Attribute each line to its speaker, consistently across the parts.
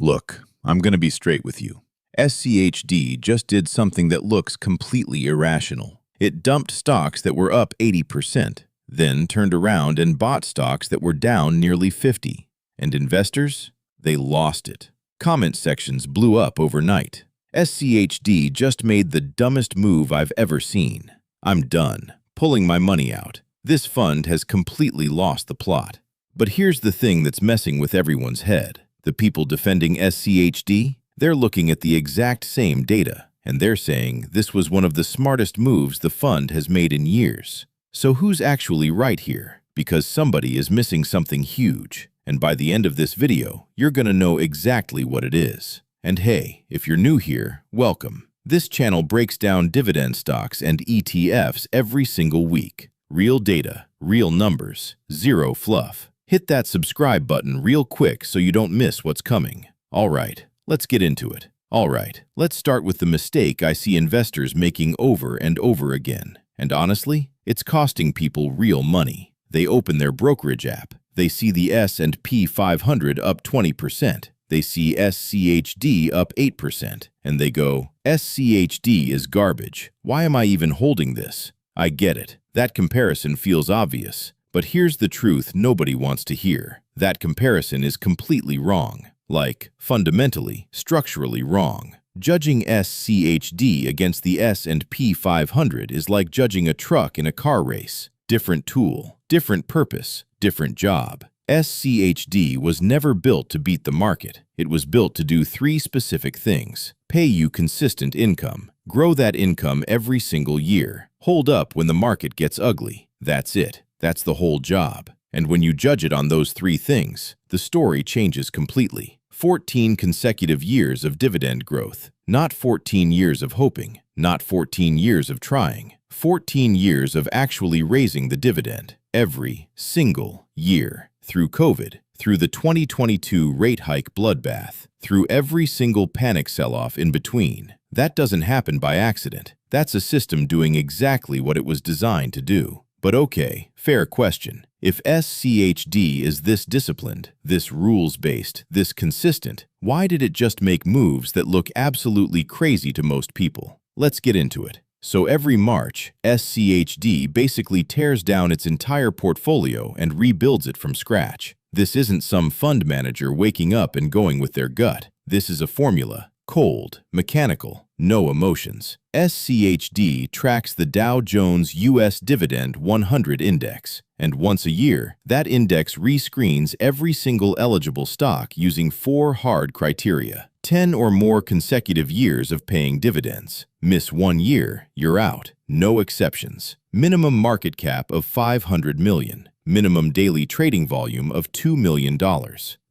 Speaker 1: Look, I'm going to be straight with you. SCHD just did something that looks completely irrational. It dumped stocks that were up 80%, then turned around and bought stocks that were down nearly 50%. And investors? They lost it. Comment sections blew up overnight. SCHD just made the dumbest move I've ever seen. I'm done. Pulling my money out. This fund has completely lost the plot. But here's the thing that's messing with everyone's head. The people defending SCHD? They're looking at the exact same data, and they're saying this was one of the smartest moves the fund has made in years. So who's actually right here? Because somebody is missing something huge, and by the end of this video, you're gonna know exactly what it is. And hey, if you're new here, welcome. This channel breaks down dividend stocks and ETFs every single week. Real data, real numbers, zero fluff. Hit that subscribe button real quick so you don't miss what's coming. All right, let's get into it. All right, let's start with the mistake I see investors making over and over again. And honestly, it's costing people real money. They open their brokerage app. They see the S&P 500 up 20%. They see SCHD up 8%. And they go, SCHD is garbage. Why am I even holding this? I get it. That comparison feels obvious. But here's the truth nobody wants to hear. That comparison is completely wrong. Like, fundamentally, structurally wrong. Judging SCHD against the S&P 500 is like judging a truck in a car race. Different tool, different purpose, different job. SCHD was never built to beat the market. It was built to do three specific things. Pay you consistent income. Grow that income every single year. Hold up when the market gets ugly. That's it. That's the whole job. And when you judge it on those three things, the story changes completely. 14 consecutive years of dividend growth. Not 14 years of hoping. Not 14 years of trying. 14 years of actually raising the dividend. Every single year. Through COVID. Through the 2022 rate hike bloodbath. Through every single panic sell-off in between. That doesn't happen by accident. That's a system doing exactly what it was designed to do. But okay, fair question. If SCHD is this disciplined, this rules-based, this consistent, why did it just make moves that look absolutely crazy to most people? Let's get into it. So every March, SCHD basically tears down its entire portfolio and rebuilds it from scratch. This isn't some fund manager waking up and going with their gut. This is a formula. Cold, mechanical, no emotions. SCHD tracks the Dow Jones U.S. Dividend 100 index, and once a year, that index rescreens every single eligible stock using 4 hard criteria. 10 or more consecutive years of paying dividends. Miss 1 year, you're out. No exceptions. Minimum market cap of $500 million. Minimum daily trading volume of $2 million.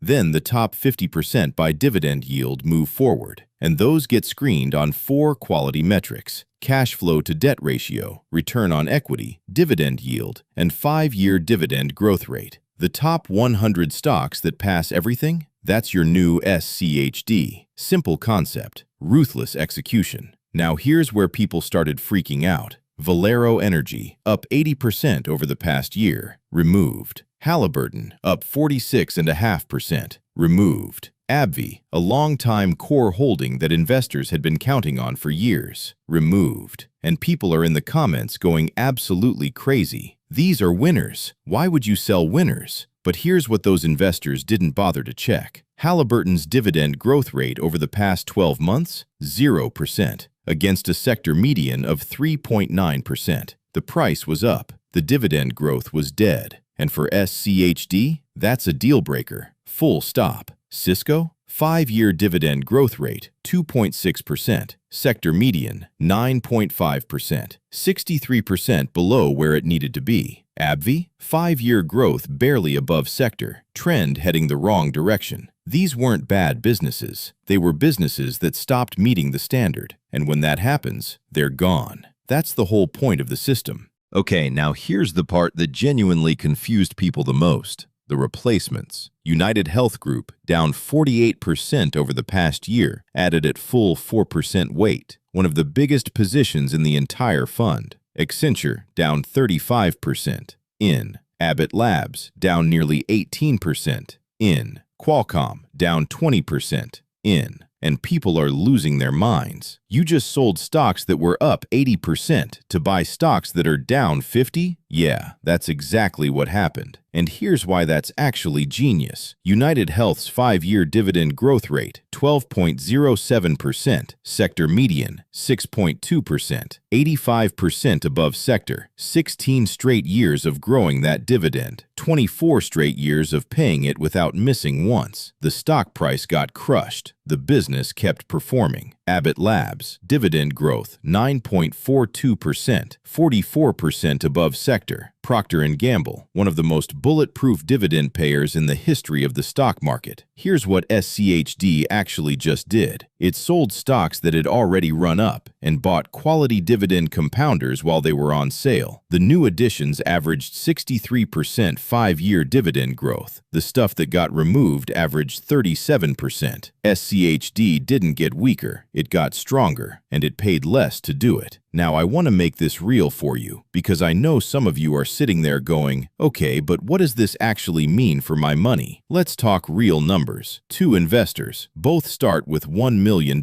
Speaker 1: Then the top 50% by dividend yield move forward, and those get screened on 4 quality metrics: cash flow to debt ratio, return on equity, dividend yield, and 5-year dividend growth rate. The top 100 stocks that pass everything? That's your new SCHD. Simple concept, ruthless execution. Now here's where people started freaking out. Valero Energy, up 80% over the past year, removed. Halliburton, up 46.5%, removed. AbbVie, a long-time core holding that investors had been counting on for years, removed. And people are in the comments going absolutely crazy. These are winners. Why would you sell winners? But here's what those investors didn't bother to check. Halliburton's dividend growth rate over the past 12 months? 0%. Against a sector median of 3.9%. The price was up. The dividend growth was dead. And for SCHD, that's a deal breaker. Full stop. Cisco? 5-year dividend growth rate, 2.6%. Sector median, 9.5%. 63% below where it needed to be. AbbVie? 5-year growth barely above sector. Trend heading the wrong direction. These weren't bad businesses. They were businesses that stopped meeting the standard. And when that happens, they're gone. That's the whole point of the system. Okay, now here's the part that genuinely confused people the most. The replacements. UnitedHealth Group, down 48% over the past year, added at full 4% weight, one of the biggest positions in the entire fund. Accenture, down 35%. In. Abbott Labs, down nearly 18%. In. Qualcomm, down 20%. In. And people are losing their minds. You just sold stocks that were up 80% to buy stocks that are down 50? Yeah, that's exactly what happened. And here's why that's actually genius. UnitedHealth's 5-year dividend growth rate, 12.07%. Sector median, 6.2%. 85% above sector. 16 straight years of growing that dividend. 24 straight years of paying it without missing once. The stock price got crushed. The business kept performing. Abbott Labs, dividend growth, 9.42%, 44% above sector. Procter & Gamble, one of the most bulletproof dividend payers in the history of the stock market. Here's what SCHD actually just did. It sold stocks that had already run up and bought quality dividend compounders while they were on sale. The new additions averaged 63% 5-year dividend growth. The stuff that got removed averaged 37%. SCHD didn't get weaker, it got stronger, and it paid less to do it. Now, I want to make this real for you, because I know some of you are sitting there going, okay, but what does this actually mean for my money? Let's talk real numbers. 2 investors, both start with $1 million.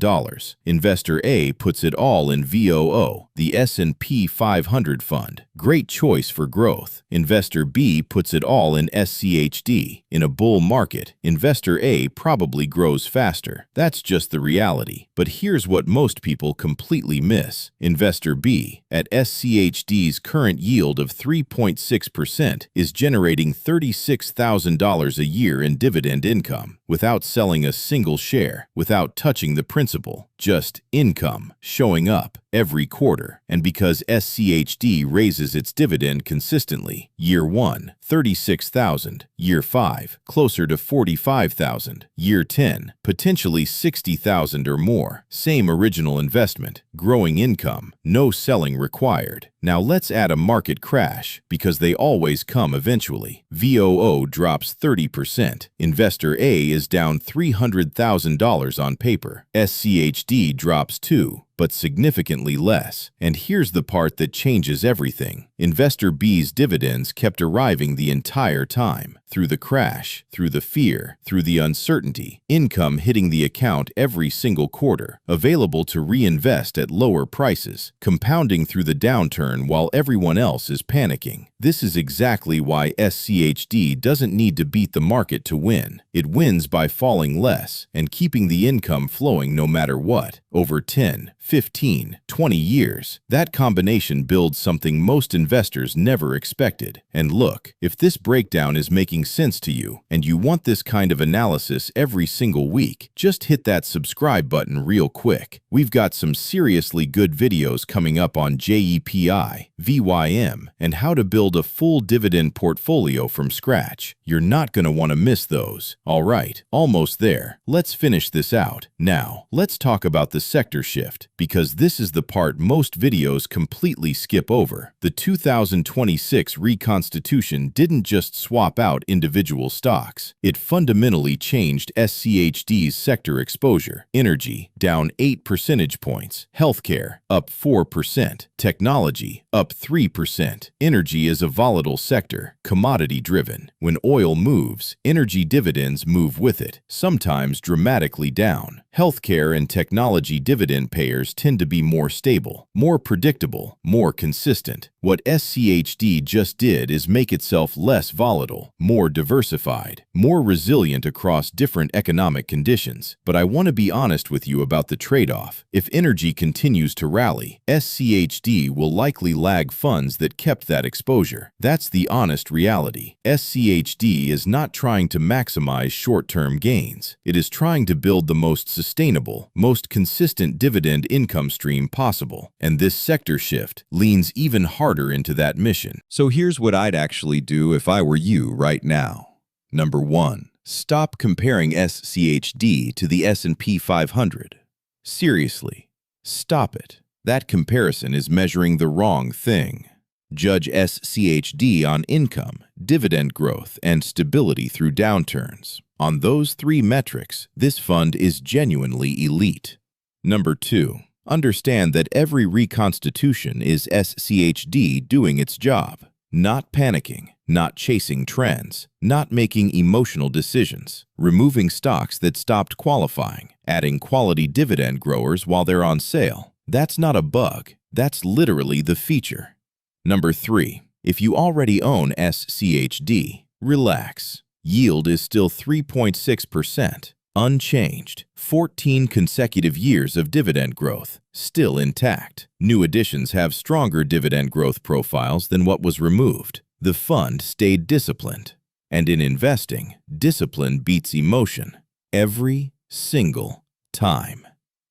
Speaker 1: Investor A puts it all in VOO, the S&P 500 fund. Great choice for growth. Investor B puts it all in SCHD. In a bull market, Investor A probably grows faster. That's just the reality. But here's what most people completely miss. Investor B, at SCHD's current yield of 3.6%, is generating $36,000 a year in dividend income, without selling a single share, without touching the principal. Just income showing up every quarter. And because SCHD raises its dividend consistently, year 1, $36,000, year 5, closer to $45,000, year 10, potentially $60,000 or more. Same original investment, growing income, no selling required. Now let's add a market crash, because they always come eventually. VOO drops 30%. Investor A is down $300,000 on paper. SCHD drops too, but significantly less. And here's the part that changes everything. Investor B's dividends kept arriving the entire time. Through the crash, through the fear, through the uncertainty. Income hitting the account every single quarter, available to reinvest at lower prices, compounding through the downturn while everyone else is panicking. This is exactly why SCHD doesn't need to beat the market to win. It wins by falling less and keeping the income flowing no matter what. Over 10, 15, 20 years, that combination builds something most investors never expected. And look, if this breakdown is making sense to you, and you want this kind of analysis every single week, just hit that subscribe button real quick. We've got some seriously good videos coming up on JEPI, VYM, and how to build a full dividend portfolio from scratch. You're not going to want to miss those. All right, almost there. Let's finish this out. Now, let's talk about the sector shift, because this is the part most videos completely skip over. The 2026 Reconstitution didn't just swap out individual stocks. It fundamentally changed SCHD's sector exposure. Energy, down 8 percentage points. Healthcare, up 4%. Technology, up 3%. Energy is a volatile sector, commodity-driven. When oil moves, energy dividends move with it, sometimes dramatically down. Healthcare and technology dividend payers tend to be more stable, more predictable, more consistent. What SCHD just did is make itself less volatile, more diversified, more resilient across different economic conditions. But I want to be honest with you about the trade-off. If energy continues to rally, SCHD will likely lag funds that kept that exposure. That's the honest reality. SCHD is not trying to maximize short-term gains. It is trying to build the most sustainable, most consistent dividend income stream possible. And this sector shift leans even harder into that mission. So here's what I'd actually do if I were you right now. Number 1. Stop comparing SCHD to the S&P 500. Seriously, stop it. That comparison is measuring the wrong thing. Judge SCHD on income, dividend growth, and stability through downturns. On those 3 metrics, this fund is genuinely elite. Number 2. Understand that every reconstitution is SCHD doing its job. Not panicking, not chasing trends, not making emotional decisions, removing stocks that stopped qualifying, adding quality dividend growers while they're on sale. That's not a bug, that's literally the feature. Number 3. If you already own SCHD, relax. Yield is still 3.6%, unchanged. 14 consecutive years of dividend growth, still intact. New additions have stronger dividend growth profiles than what was removed. The fund stayed disciplined. And in investing, discipline beats emotion every single time.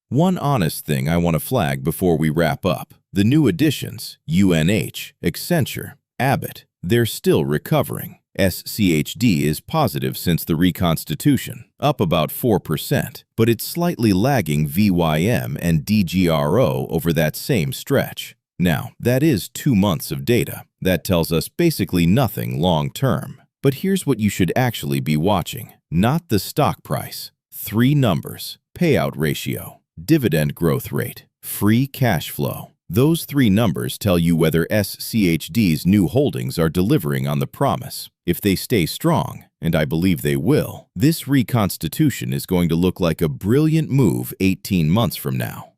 Speaker 1: One honest thing I want to flag before we wrap up. The new additions, Accenture, Abbott, they're still recovering. SCHD is positive since the Reconstitution, up about 4%, but it's slightly lagging VYM and DGRO over that same stretch. Now, that is 2 months of data. That tells us basically nothing long-term. But here's what you should actually be watching. Not the stock price. 3 numbers: payout ratio, dividend growth rate, free cash flow. Those 3 numbers tell you whether SCHD's new holdings are delivering on the promise. If they stay strong, and I believe they will, this reconstitution is going to look like a brilliant move 18 months from now.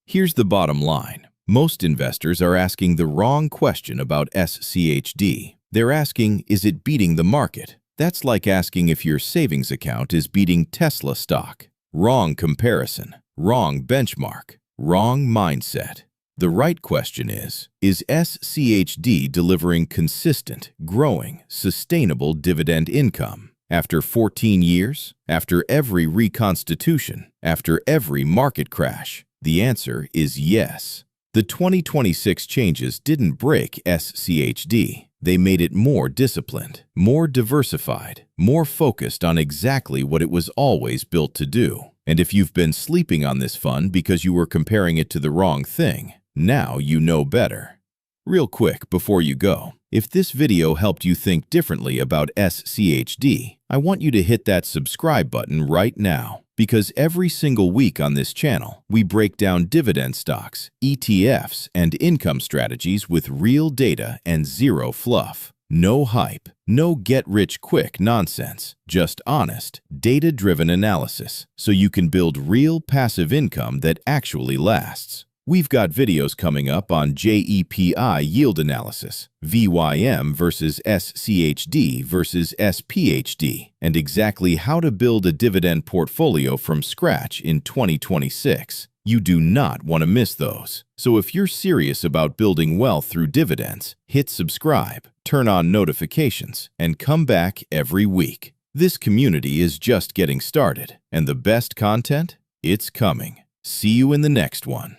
Speaker 1: Here's the bottom line. Most investors are asking the wrong question about SCHD. They're asking, is it beating the market? That's like asking if your savings account is beating Tesla stock. Wrong comparison, wrong benchmark, wrong mindset. The right question is SCHD delivering consistent, growing, sustainable dividend income? After 14 years? After every reconstitution? After every market crash? The answer is yes. The 2026 changes didn't break SCHD. They made it more disciplined, more diversified, more focused on exactly what it was always built to do. And if you've been sleeping on this fund because you were comparing it to the wrong thing, now you know better. Real quick before you go, if this video helped you think differently about SCHD, I want you to hit that subscribe button right now, because every single week on this channel, we break down dividend stocks, ETFs, and income strategies with real data and zero fluff. No hype, no get-rich-quick nonsense, just honest, data-driven analysis, so you can build real passive income that actually lasts. We've got videos coming up on JEPI yield analysis, VYM versus SCHD versus SPHD, and exactly how to build a dividend portfolio from scratch in 2026. You do not want to miss those. So if you're serious about building wealth through dividends, hit subscribe, turn on notifications, and come back every week. This community is just getting started, and the best content? It's coming. See you in the next one.